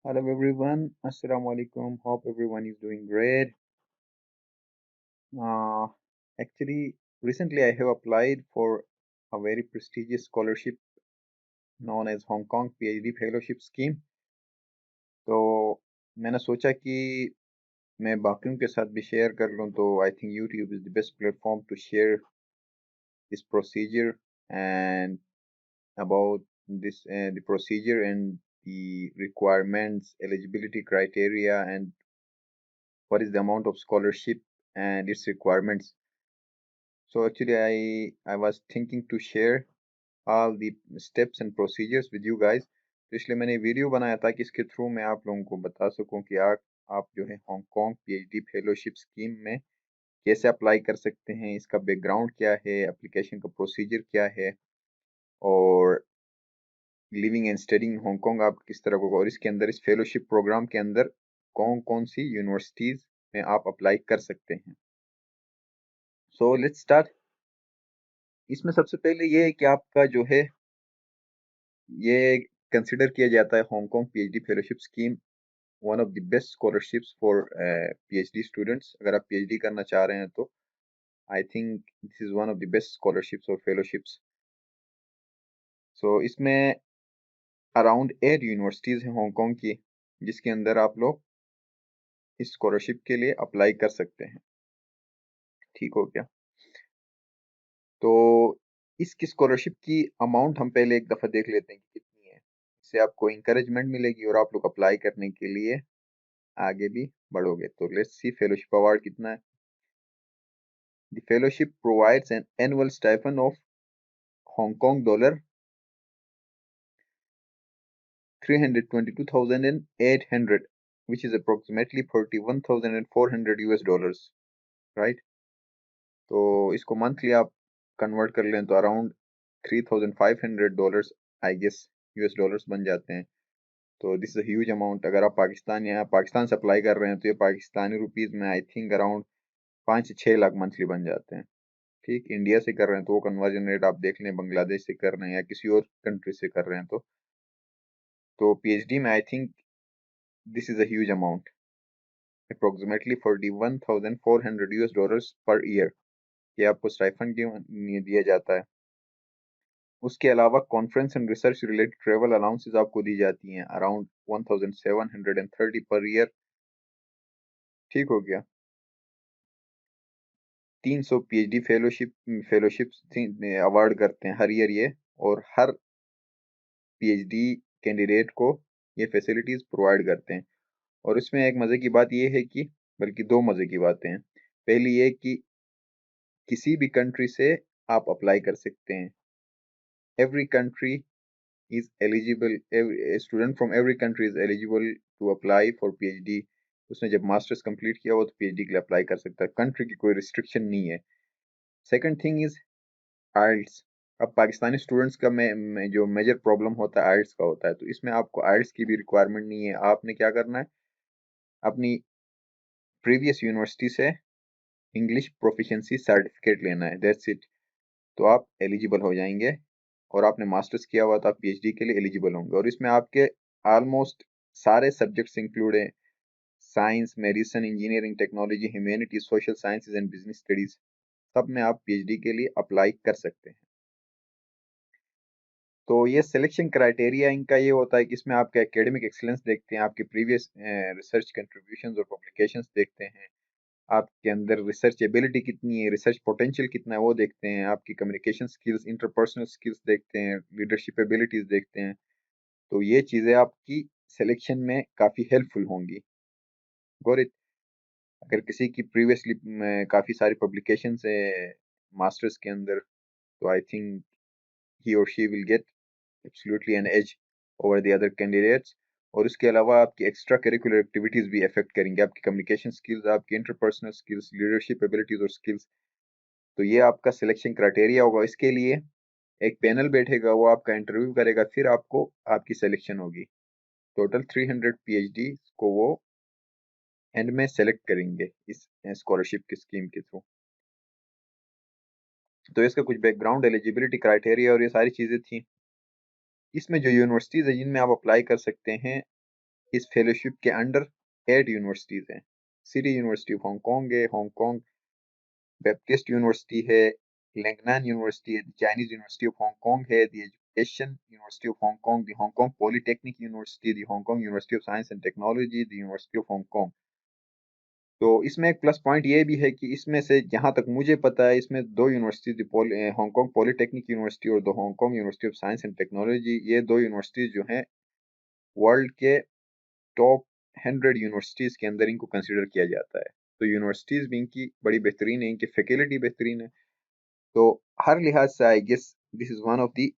Hello everyone, Assalamu alaikum. Hope everyone is doing great. Uh, Actually, recently I have applied for a very prestigious scholarship known as Hong Kong PhD Fellowship Scheme. तो मैंने सोचा कि मैं बाकियों के साथ भी शेयर कर लूँ तो I think YouTube is the best platform to share this procedure and about the procedure and the requirements, eligibility criteria, and what is the amount of scholarship and its requirements. So actually, I was thinking to share all the steps and procedures with you guys. तो इसलिए मैंने video बनाया था कि इसके through मैं आप लोगों को बता सकूं कि आप जो है हांगकांग पीएचडी फेलोशिप स्कीम में कैसे अप्लाई कर सकते हैं, इसका बैकग्राउंड क्या है, एप्लीकेशन का प्रोसीजर क्या है, और लिविंग एंड स्टडिंग हांगकांग आप किस तरह होगा, और इसके अंदर इस फेलोशिप प्रोग्राम के अंदर कौन कौन सी यूनिवर्सिटीज में आप अप्लाई कर सकते हैं. So let's start. इसमें सबसे पहले ये है कि आपका जो है ये कंसिडर किया जाता है Hong Kong PhD fellowship scheme one of the best scholarships for PhD students. अगर आप पीएचडी करना चाह रहे हैं तो I think this is one of the best scholarships और फेलोशिप्स. सो इसमें अराउंड 8 यूनिवर्सिटीज हैं हांगकांग की जिसके अंदर आप लोग इस स्कॉलरशिप के लिए अप्लाई कर सकते हैं. ठीक हो गया. तो इसकी स्कॉलरशिप की अमाउंट हम पहले एक दफ़ा देख लेते हैं कि कितनी है. इससे आपको इंकरेजमेंट मिलेगी और आप लोग अप्लाई करने के लिए आगे भी बढ़ोगे. तो लेट्स सी फेलोशिप अवार्ड कितना है. The fellowship provides an annual stipend of Hong Kong dollar 322,800, which is approximately 41,400 US dollars, right? तो इसको मंथली आप कन्वर्ट कर लें तो around $3,500 I guess US dollars बन जाते हैं. तो this is a huge amount. अगर आप पाकिस्तान से अप्लाई कर रहे हैं तो ये पाकिस्तानी रुपीस में आई थिंक अराउंड 5 से 6 लाख मंथली बन जाते हैं. ठीक, इंडिया से कर रहे हैं तो वो कन्वर्जन रेट आप देख लें, बांग्लादेश से कर रहे हैं या किसी और कंट्री से कर रहे हैं तो पीएचडी में I think this is a huge amount, approximately 41,400 US dollars per year. ये आपको स्टाइफंड दिया जाता है. उसके अलावा conference and research related travel allowances आपको दी जाती हैं अराउंड 1730 पर ईयर. ठीक हो गया. 300 पीएचडी फेलोशिप अवार्ड करते हैं हर ईयर ये, और हर पीएचडी कैंडिडेट को ये फैसिलिटीज प्रोवाइड करते हैं. और इसमें एक मजे की बात ये है कि, बल्कि दो मजे की बातें हैं. पहली ये कि किसी भी कंट्री से आप अप्लाई कर सकते हैं. Every country is eligible, a student from every country is eligible to apply for PhD. उसने जब मास्टर्स कंप्लीट किया हो तो पीएचडी के लिए अप्लाई कर सकता है. कंट्री की कोई रिस्ट्रिक्शन नहीं है. सेकंड थिंग इज आइल्स. अब पाकिस्तानी स्टूडेंट्स का जो मेजर प्रॉब्लम होता है आइल्स का होता है, तो इसमें आपको आइल्स की भी रिक्वायरमेंट नहीं है. आपने क्या करना है, अपनी प्रीवियस यूनिवर्सिटी से इंग्लिश प्रोफिशिएंसी सर्टिफिकेट लेना है, दैट्स इट. तो आप एलिजिबल हो जाएंगे, और आपने मास्टर्स किया हुआ तो आप पीएचडी के लिए एलिजिबल होंगे. और इसमें आपके ऑलमोस्ट सारे सब्जेक्ट्स इंक्लूड हैं. Science, medicine, engineering, technology, humanities, social sciences and business studies, सब में आप पीएचडी के लिए अप्लाई कर सकते हैं. तो ये सिलेक्शन क्राइटेरिया इनका ये होता है कि इसमें आपका एकेडमिक एक्सीलेंस देखते हैं, आपके प्रीवियस रिसर्च कंट्रीब्यूशंस और पब्लिकेशंस देखते हैं, आपके अंदर रिसर्च एबिलिटी कितनी है, रिसर्च पोटेंशियल कितना है वो देखते हैं, आपकी कम्युनिकेशन स्किल्स, इंटरपर्सनल स्किल्स देखते हैं, लीडरशिप एबिलिटीज देखते हैं. तो ये चीज़ें आपकी सिलेक्शन में काफ़ी हेल्पफुल होंगी. Got it. अगर किसी की प्रीवियसली काफ़ी सारी पब्लिकेशन है मास्टर्स के अंदर, तो आई थिंक ही और she will get absolutely an edge over the other candidates. और उसके अलावा आपकी एक्स्ट्रा करिकुलर एक्टिविटीज़ भी अफेक्ट करेंगे, आपकी कम्युनिकेशन स्किल्स, आपकी इंटरपर्सनल स्किल्स, लीडरशिप एबिलिटीज और स्किल्स. तो ये आपका सिलेक्शन क्राइटेरिया होगा. इसके लिए एक पैनल बैठेगा, वो आपका इंटरव्यू करेगा, फिर आपको आपकी सिलेक्शन होगी. टोटल 300 पीएचडी को वो एंड में सेलेक्ट करेंगे इस स्कॉलरशिप की स्कीम के थ्रू. तो इसका कुछ बैकग्राउंड, एलिजिबिलिटी क्राइटेरिया और ये सारी चीज़ें थी. इसमें जो यूनिवर्सिटीज़ है जिनमें आप अप्लाई कर सकते हैं, इस फेलोशिप के अंडर 8 यूनिवर्सिटीज हैं। सिटी यूनिवर्सिटी ऑफ हांगकांग है, हांगकांग बैप्टिस्ट यूनिवर्सिटी है, लैंगनान यूनिवर्सिटी है, चाइनीज यूनिवर्सिटी ऑफ हांगकांग है, the education university of Hong Kong, the Hong Kong polytechnic university, the Hong Kong university of science and technology, the university of Hong Kong. तो इसमें एक plus point ये भी है कि इसमें से जहां तक मुझे पता है इसमें दो यूनिवर्सिटी, हांगकांग पॉलिटेक्निक यूनिवर्सिटी और the Hong Kong university of science and technology, ये दो यूनिवर्सिटीज जो हैं वर्ल्ड के टॉप 100 यूनिवर्सिटीज के अंदर इनको कंसिडर किया जाता है। तो यूनिवर्सिटीज भी इनकी बड़ी बेहतरीन है, इनकी फैकल्टी बेहतरीन है। तो हर लिहाज से I guess this is one of the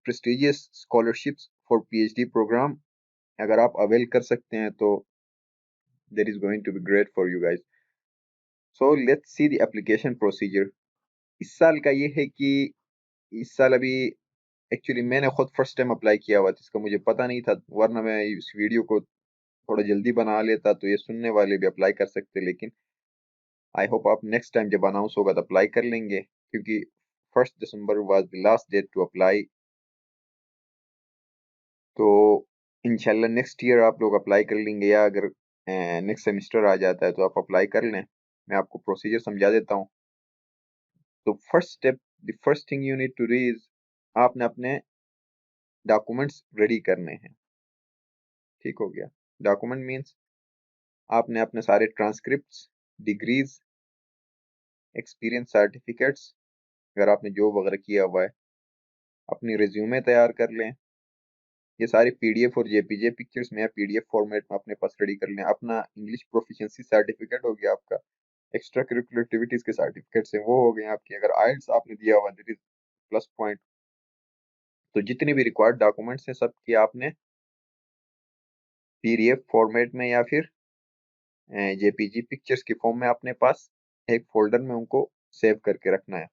prestigious scholarships for PhD program. अगर आप अवेल कर सकते हैं तो that is going to be great for you guys. So let's see the application procedure. इस साल का ये है कि इस साल अभी एक्चुअली मैंने खुद फर्स्ट टाइम अप्लाई किया हुआ था, इसका मुझे पता नहीं था, वरना मैं इस वीडियो को थोड़ा जल्दी बना लेता तो ये सुनने वाले भी अप्लाई कर सकते। लेकिन आई होप आप नेक्स्ट टाइम जब अनाउंस होगा तो अप्लाई कर लेंगे, क्योंकि 1 दिसंबर was the last date to apply. तो इंशाल्लाह नेक्स्ट ईयर आप लोग अप्लाई कर लेंगे, या अगर नेक्स्ट सेमेस्टर आ जाता है तो आप अप्लाई कर लें। मैं आपको प्रोसीजर समझा देता हूँ। तो first step, the first thing you need to do is आपने अपने डॉक्यूमेंट्स रेडी करने हैं। ठीक हो गया। डॉक्यूमेंट मीन्स आपने अपने सारे ट्रांसक्रिप्ट्स, डिग्रीज, एक्सपीरियंस सर्टिफिकेट्स, अगर आपने जॉब वगैरह किया हुआ है, अपनी रिज्यूमे तैयार कर लें। ये सारी पीडीएफ और जेपीजे पिक्चर्स में पीडीएफ फॉर्मेट में अपने पास रेडी कर लें। अपना इंग्लिश प्रोफिशिएंसी सर्टिफिकेट हो गया, आपका एक्स्ट्रा करिकुलर एक्टिविटीज के सर्टिफिकेट्स हैं वो हो गए आपके। अगर आइल्स आपने दिया हुआ दैट इज प्लस पॉइंट। तो जितने भी रिक्वायर्ड डॉक्यूमेंट्स हैं सबकी आपने पीडीएफ फॉर्मेट में या फिर जेपीजी पिक्चर्स के फॉर्म में अपने पास एक फोल्डर में उनको सेव करके रखना है।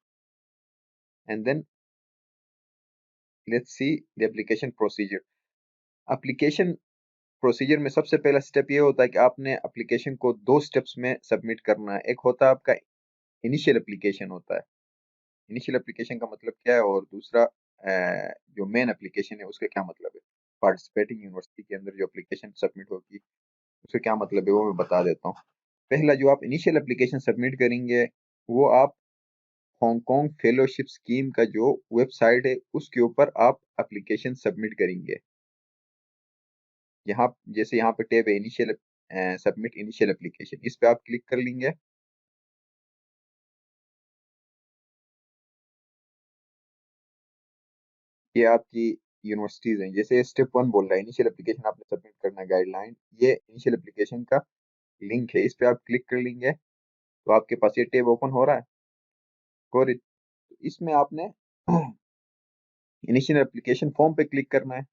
And then let's see the application procedure. Application procedure में सबसे पहला स्टेप ये होता है कि आपने एप्लीकेशन को दो स्टेप्स में सबमिट करना है। एक होता है आपका इनिशियल एप्लीकेशन होता है। इनिशियल एप्लीकेशन का मतलब क्या है, और दूसरा जो मेन एप्लीकेशन है उसका क्या मतलब है। पार्टिसिपेटिंग यूनिवर्सिटी के अंदर जो एप्लीकेशन सबमिट होगी उसका क्या मतलब है वो मैं बता देता हूँ। पहला जो आप इनिशियल एप्लीकेशन सबमिट करेंगे वो आप हांगकांग फेलोशिप स्कीम का जो वेबसाइट है उसके ऊपर आप एप्लीकेशन सबमिट करेंगे। यहाँ जैसे यहाँ पे टैब है इनिशियल, सबमिट इनिशियल एप्लीकेशन, इस पे आप क्लिक कर लेंगे। ये आपकी यूनिवर्सिटीज हैं। जैसे स्टेप 1 बोल रहा है इनिशियल एप्लीकेशन आपने सबमिट करना है गाइडलाइन, ये इनिशियल एप्लीकेशन का लिंक है, इस पे आप क्लिक कर लेंगे तो आपके पास ये टैब ओपन हो रहा है। और इसमें आपने इनिशियल एप्लीकेशन फॉर्म पे क्लिक करना है।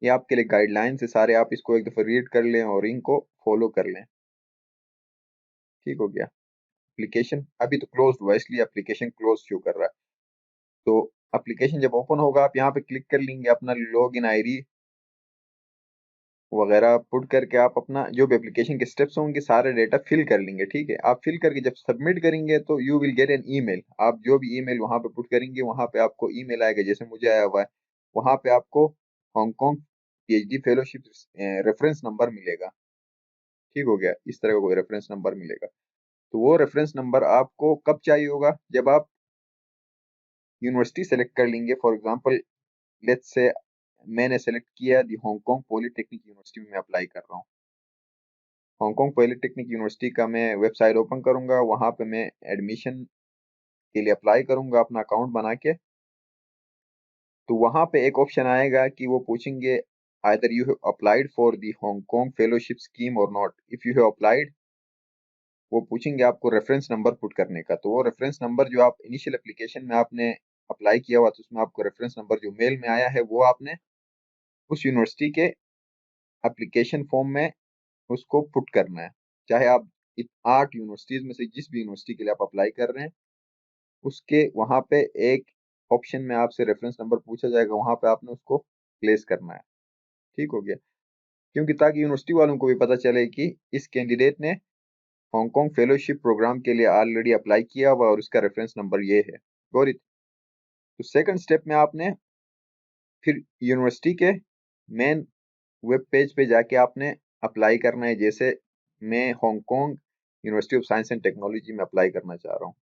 ये आपके लिए गाइडलाइन है सारे, आप इसको एक दफा रीड कर लें और इनको फॉलो कर लें। ठीक हो गया। एप्लीकेशन अभी तो क्लोज हुआ इसलिए एप्लीकेशन क्लोज शो कर रहा है। तो एप्लीकेशन जब ओपन होगा आप यहाँ पे क्लिक कर लेंगे, अपना लॉग इन आईडी वगैरह पुट करके आप अपना जो भी एप्लीकेशन के स्टेप्स होंगे सारे डेटा फिल कर लेंगे। ठीक है। आप फिल करके जब सबमिट करेंगे तो you will get an email. आप जो भी ईमेल वहां पे पुट करेंगे वहां पे आपको ईमेल आएगा, जैसे मुझे आया हुआ है। वहां पे आपको Hong Kong PhD fellowship reference number मिलेगा। ठीक हो गया। इस तरह का कोई रेफरेंस नंबर मिलेगा। तो वो रेफरेंस नंबर आपको कब चाहिए होगा, जब आप यूनिवर्सिटी सेलेक्ट कर लेंगे। फॉर एग्जांपल लेट्स से मैंने सेलेक्ट किया दी हांगकांग पॉलिटेक्निक यूनिवर्सिटी में मैं अप्लाई कर रहा हूँ। हांगकांग पॉलिटेक्निक यूनिवर्सिटी का मैं वेबसाइट ओपन करूंगा, वहां पे मैं एडमिशन के लिए अप्लाई करूंगा अपना अकाउंट बना के। तो वहां पे एक ऑप्शन आएगा कि वो पूछेंगे either you have applied for the Hong Kong fellowship scheme और not. If you have applied, वो पूछेंगे आपको रेफरेंस नंबर पुट करने का। तो वो रेफरेंस नंबर जो आप इनिशियल एप्लीकेशन में आपने अप्लाई किया हुआ तो उसमें आपको रेफरेंस नंबर जो मेल में आया है वो आपने उस यूनिवर्सिटी के एप्लीकेशन फॉर्म में उसको पुट करना है। चाहे आप 8 यूनिवर्सिटीज में से जिस भी यूनिवर्सिटी के लिए आप अप्लाई कर रहे हैं उसके वहां पे एक ऑप्शन में आपसे रेफरेंस नंबर पूछा जाएगा, वहां पे आपने उसको प्लेस करना है। ठीक हो गया। क्योंकि ताकि यूनिवर्सिटी वालों को भी पता चले कि इस कैंडिडेट ने हांगकांग फेलोशिप प्रोग्राम के लिए ऑलरेडी अप्लाई किया हुआ और उसका रेफरेंस नंबर ये है। और तो सेकंड स्टेप में आपने फिर यूनिवर्सिटी के मेन वेब पेज पे जाके आपने अप्लाई करना है। जैसे मैं Hong Kong university of science and technology में अप्लाई करना चाह रहा हूँ,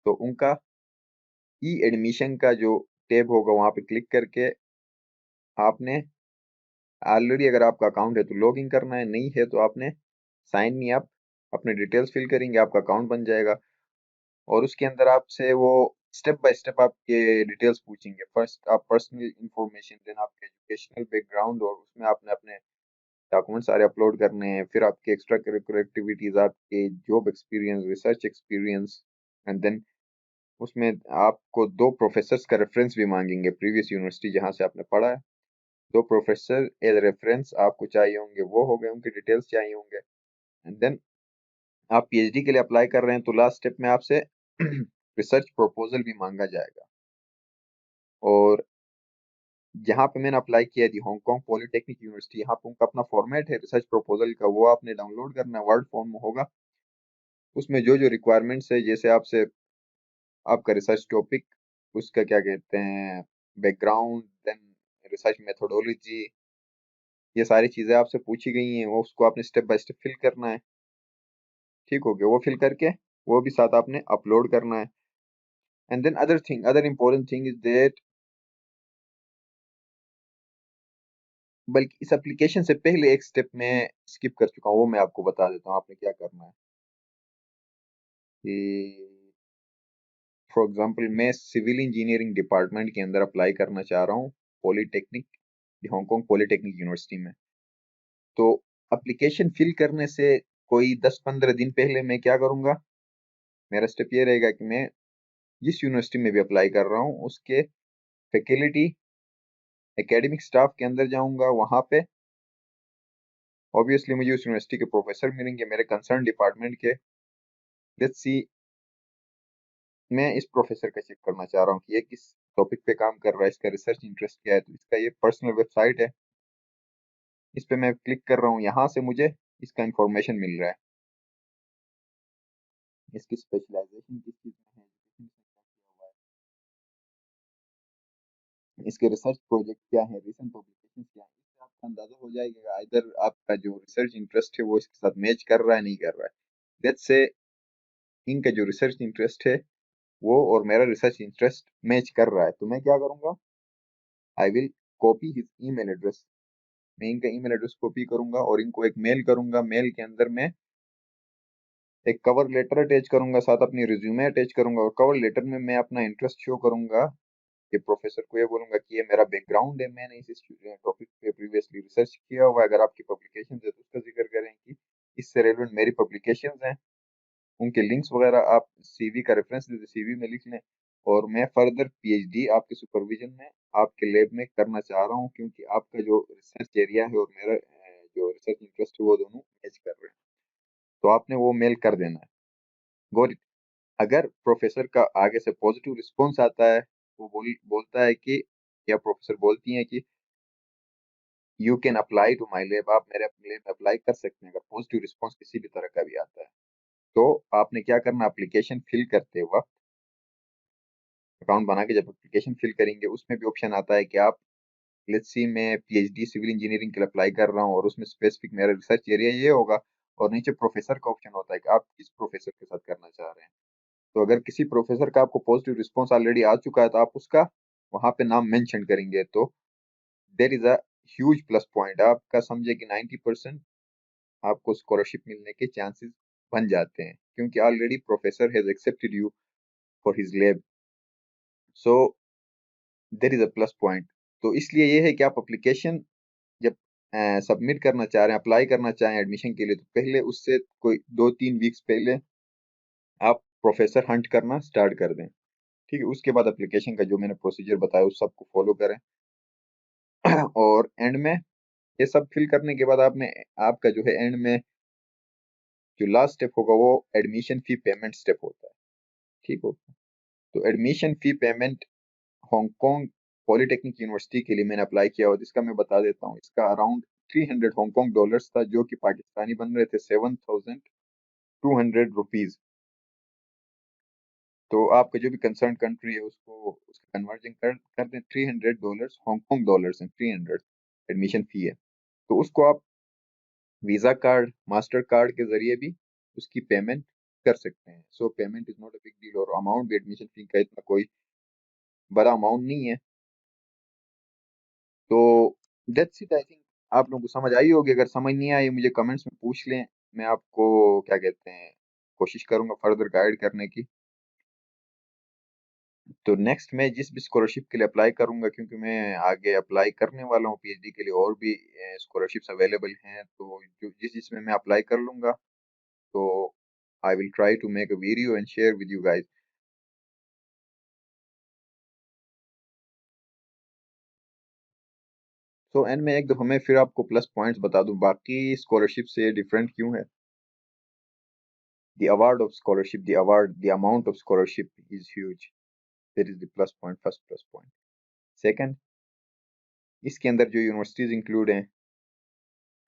तो उनका ई एडमिशन का जो टैब होगा वहां पे क्लिक करके आपने ऑलरेडी अगर आपका अकाउंट है तो लॉग इन करना है, नहीं है तो आपने साइन मी अप, अपने डिटेल्स फिल करेंगे, आपका अकाउंट बन जाएगा। और उसके अंदर आपसे वो स्टेप बाय स्टेप आपके डिटेल्स पूछेंगे। फर्स्ट आप पर्सनल इंफॉर्मेशन, देन आपके एजुकेशनल बैकग्राउंड, और उसमें आपने अपने डॉक्यूमेंट सारे अपलोड करने हैं। फिर आपके एक्स्ट्रा करिकुलर एक्टिविटीज, आपके job experience, research experience, and then उसमें आपको दो प्रोफेसर्स का रेफरेंस भी मांगेंगे, प्रीवियस यूनिवर्सिटी जहाँ से आपने पढ़ा है। दो प्रोफेसर एज रेफरेंस आपको चाहिए होंगे, वो हो गए, उनके डिटेल्स चाहिए होंगे। एंड देन आप पीएचडी के लिए अप्लाई कर रहे हैं तो लास्ट स्टेप में आपसे रिसर्च प्रपोजल भी मांगा जाएगा। और जहाँ पे मैंने अप्लाई किया थी हांगकांग पॉलिटेक्निक यूनिवर्सिटी, यहाँ पे उनका अपना फॉर्मेट है रिसर्च प्रपोजल का, वो आपने डाउनलोड करना है, वर्ड फॉर्म में होगा। उसमें जो जो रिक्वायरमेंट्स है, जैसे आपसे आपका रिसर्च टॉपिक, उसका क्या कहते हैं बैकग्राउंड, देन रिसर्च मेथोडोलॉजी, ये सारी चीजें आपसे पूछी गई हैं, वो उसको आपने स्टेप बाय स्टेप फिल करना है। ठीक हो गया, वो फिल करके वो भी साथ आपने अपलोड करना है। And then other important thing is that, बल्कि इस एप्लीकेशन से पहले एक स्टेप मैं स्किप कर चुका हूँ, वो मैं आपको बता देता हूँ आपने क्या करना है। कि फॉर एग्जांपल मैं सिविल इंजीनियरिंग डिपार्टमेंट के अंदर अप्लाई करना चाह रहा हूँ पॉलिटेक्निक, हांगकांग पॉलिटेक्निक यूनिवर्सिटी में। तो एप्लीकेशन फिल करने से कोई 10-15 दिन पहले मैं क्या करूंगा, मेरा स्टेप ये रहेगा कि मैं जिस यूनिवर्सिटी में भी अप्लाई कर रहा हूँ उसके फैकल्टी एकेडमिक स्टाफ के अंदर जाऊंगा। वहां पे ऑब्वियसली मुझे उस यूनिवर्सिटी के प्रोफेसर मिलेंगे, मेरे कंसर्न डिपार्टमेंट के। लेट्स सी, मैं इस प्रोफेसर का चेक करना चाह रहा हूँ कि ये किस टॉपिक पे काम कर रहा है, इसका रिसर्च इंटरेस्ट क्या है। तो इसका ये पर्सनल वेबसाइट है, इस पे मैं क्लिक कर रहा हूँ, यहाँ से मुझे इसका इंफॉर्मेशन मिल रहा है, इसकी स्पेशलाइजेशन किस चीज में है, education में क्या किया हुआ है, इसके रिसर्च प्रोजेक्ट क्या है, रिसेंट पब्लिकेशन क्या है। इससे आपका अंदाजा हो जाएगा इधर आपका जो रिसर्च इंटरेस्ट है वो इसके साथ मैच कर रहा है नहीं कर रहा है। लेट्स से इनका जो रिसर्च इंटरेस्ट है वो और मेरा रिसर्च इंटरेस्ट मैच कर रहा है, तो मैं क्या करूंगा, I will copy his email address. मैं इनका ईमेल एड्रेस कॉपी करूंगा और इनको एक मेल करूंगा। मेल के अंदर मैं एक कवर लेटर अटैच करूंगा, साथ अपनी रिज्यूमे अटैच करूंगा, और कवर लेटर में मैं अपना इंटरेस्ट शो करूंगा कि प्रोफेसर को ये बोलूंगा कि ये मेरा बैकग्राउंड है, मैंने इस टॉपिक पे प्रीवियसली रिसर्च किया हुआ है, अगर आपकी पब्लिकेशन है तो उसका जिक्र करें कि इससे रेलेवेंट मेरी पब्लिकेशन हैं, उनके लिंक्स वगैरह आप सीवी का रेफरेंस दे, सीवी में लिख लें। और मैं फर्दर पीएचडी आपके सुपरविजन में आपके लैब में करना चाह रहा हूँ, क्योंकि आपका जो रिसर्च एरिया है और मेरा जो रिसर्च इंटरेस्ट है वो दोनों मैच कर रहे हैं। तो आपने वो मेल कर देना है। गौर, अगर प्रोफेसर का आगे से पॉजिटिव रिस्पॉन्स आता है, वो बोलता है कि, या प्रोफेसर बोलती हैं कि you can apply to my lab, आप मेरे लैब में अप्लाई कर सकते हैं, अगर पॉजिटिव रिस्पॉन्स किसी भी तरह का भी आता है। तो आपने क्या करना, एप्लीकेशन फिल करते वक्त, अकाउंट बना के जब एप्लीकेशन फिल करेंगे, उसमें भी ऑप्शन आता है कि आप, लेट्स सी मैं पीएचडी सिविल इंजीनियरिंग के लिए अप्लाई कर रहा हूँ और उसमें स्पेसिफिक मेरा रिसर्च एरिया ये होगा, और नीचे प्रोफेसर का ऑप्शन होता है कि आप किस प्रोफेसर के साथ करना चाह रहे हैं। तो अगर किसी प्रोफेसर का आपको पॉजिटिव रिस्पॉन्स ऑलरेडी आ चुका है तो आप उसका वहां पे नाम मेंशन करेंगे, तो there is a huge plus point, आपका समझे कि 90% आपको स्कॉलरशिप मिलने के चांसेस बन जाते हैं, क्योंकि already professor has accepted you for his lab. So there is a plus point. तो इसलिए ये है कि आप एप्लीकेशन जब सबमिट करना चाह रहे हैं, अप्लाई करना चाहें एडमिशन के लिए, तो पहले उससे कोई 2-3 वीक्स पहले आप प्रोफेसर हंट करना स्टार्ट कर दें। ठीक है, उसके बाद एप्लीकेशन का जो मैंने प्रोसीजर बताया उस सबको फॉलो करें। और एंड में ये सब फिल करने के बाद आपका जो है एंड में जो लास्ट स्टेप होगा वो एडमिशन फी पेमेंट स्टेप होता है। ठीक हो, तो admission fee payment Hong Kong polytechnic university के लिए मैंने अप्लाई किया और इसका मैं बता देता हूँ, इसका अराउंड 300 हांगकांग डॉलर्स था, जो कि पाकिस्तानी बन रहे थे 7,200 रुपीज। तो आपका जो भी कंसर्न कंट्री है उसको उसका कन्वर्जन कर दें, $300 हांगकांग डॉलर्स हैं, 300 एडमिशन फी है। तो उसको आप वीज़ा कार्ड, मास्टर कार्ड के ज़रिए भी उसकी पेमेंट कर सकते हैं। सो payment is not a big deal, और अमाउंट भी एडमिशन फ़ी का इतना कोई बड़ा अमाउंट नहीं है। तो दैट्स इट, आई थिंक आप लोगों को समझ आई होगी। अगर समझ नहीं आई मुझे कमेंट्स में पूछ लें, मैं आपको क्या कहते हैं कोशिश करूंगा फर्दर गाइड करने की। तो नेक्स्ट मैं जिस भी स्कॉलरशिप के लिए अप्लाई करूंगा, क्योंकि मैं आगे अप्लाई करने वाला हूँ पीएचडी के लिए, और भी स्कॉलरशिप्स अवेलेबल हैं, तो जो जिसमें मैं अप्लाई कर लूंगा, तो I will try to make a video and share with you guys. So end में एक दफा मैं फिर आपको प्लस पॉइंट्स बता दूं बाकी स्कॉलरशिप से डिफरेंट क्यों है। The award of scholarship, the amount of scholarship is huge. That is the plus point, first plus point. Second, इसके अंदर जो यूनिवर्सिटीज इंक्लूड हैं,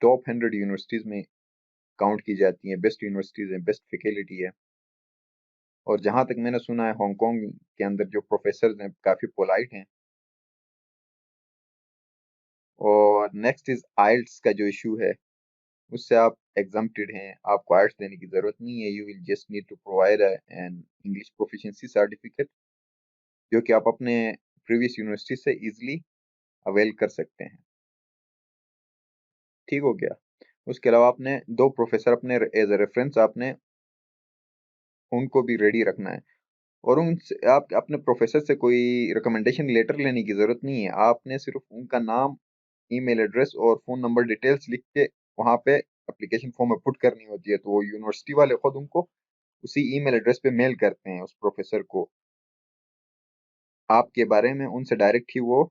टॉप 100 यूनिवर्सिटीज में काउंट की जाती हैं, बेस्ट यूनिवर्सिटीज हैं, बेस्ट फैकल्टी है। और जहां तक मैंने सुना है हांगकांग के अंदर जो प्रोफेसर हैं काफी पोलाइट हैं। और नेक्स्ट इज आइल्स का जो इशू है, उससे आप एग्जम्प्टेड हैं, आपको आइल्स देने की जरूरत नहीं है। You will just need to provide an English proficiency certificate, जो कि आप अपने प्रीवियस यूनिवर्सिटी से इजिली अवेल कर सकते हैं। ठीक हो गया। उसके अलावा आपने दो प्रोफेसर अपने एज ए रेफरेंस आपने उनको भी रेडी रखना है। और उनसे आप अपने प्रोफेसर से कोई रिकमेंडेशन लेटर लेने की जरूरत नहीं है। आपने सिर्फ उनका नाम, ईमेल एड्रेस और फोन नंबर डिटेल्स लिख के वहां पे एप्लीकेशन फॉर्म में पुट करनी होती है। तो वो यूनिवर्सिटी वाले खुद उनको उसी ईमेल एड्रेस पे मेल करते हैं उस प्रोफेसर को आपके बारे में। उनसे डायरेक्ट ही वो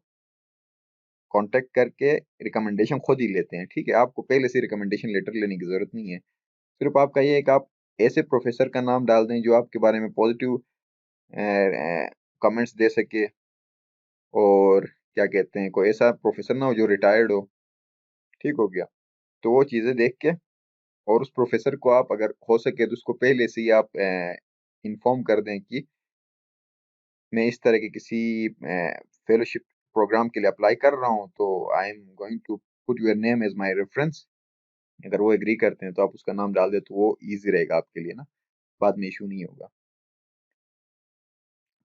कांटेक्ट करके रिकमेंडेशन खुद ही लेते हैं। ठीक है, आपको पहले से रिकमेंडेशन लेटर लेने की जरूरत नहीं है। सिर्फ आपका ये है कि आप ऐसे प्रोफेसर का नाम डाल दें जो आपके बारे में पॉजिटिव कमेंट्स दे सके, और क्या कहते हैं कोई ऐसा प्रोफेसर ना हो जो रिटायर्ड हो। ठीक हो गया। तो वो चीज़ें देख के, और उस प्रोफेसर को आप अगर हो सके तो उसको पहले से ही आप इन्फॉर्म कर दें कि मैं इस तरह के किसी फेलोशिप प्रोग्राम के लिए अप्लाई कर रहा हूँ, तो I am going to put your name as my reference. अगर वो एग्री करते हैं तो आप उसका नाम डाल दे, तो वो इजी रहेगा आपके लिए ना, बाद में इशू नहीं होगा।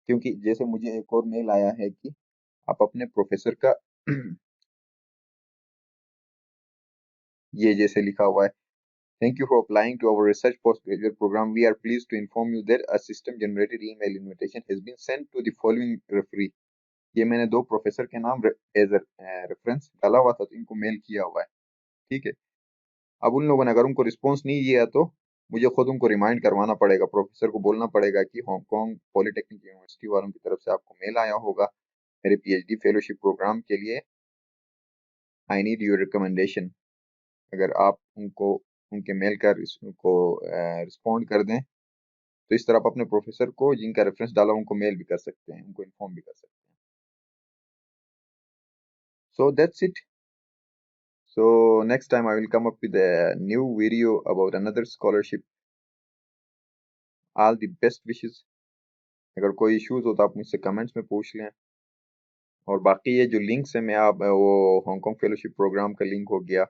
क्योंकि जैसे मुझे एक और मेल आया है कि आप अपने प्रोफेसर का ये जैसे लिखा हुआ है, thank you for applying to our research post graduate program, we are pleased to inform you that a system generated email invitation has been sent to the following referee. ये मैंने दो प्रोफेसर के नाम एज रेफरेंस डाला हुआ था, तो इनको मेल किया हुआ है। ठीक है। अब उन लोगों ने अगर उनको रिस्पॉन्स नहीं दिया, तो मुझे खुद उनको रिमाइंड करवाना पड़ेगा, प्रोफेसर को बोलना पड़ेगा कि हांगकांग पॉलिटेक्निक यूनिवर्सिटी वालों की तरफ से आपको मेल आया होगा मेरे पीएचडी फेलोशिप प्रोग्राम के लिए, आई नीड योर रिकमेंडेशन। अगर आप उनको उनके मेल का उनको रिस्पॉन्ड कर दें, तो इस तरह आप अपने प्रोफेसर को जिनका रेफरेंस डाला उनको मेल भी कर सकते हैं, उनको इन्फॉर्म भी कर सकते हैं। So that's it. So next time I will come up with a new video about another scholarship. All the best wishes. अगर कोई इश्यूज हो तो आप मुझसे कमेंट्स में पूछ लें। और बाकी ये जो लिंक्स है, मैं आप वो हांगकांग फेलोशिप प्रोग्राम का लिंक हो गया,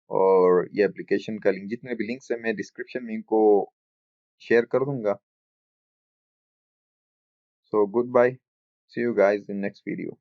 और ये एप्लीकेशन का लिंक, जितने भी लिंक्स हैं मैं डिस्क्रिप्शन में इनको शेयर कर दूंगा। So goodbye. See you guys in next video.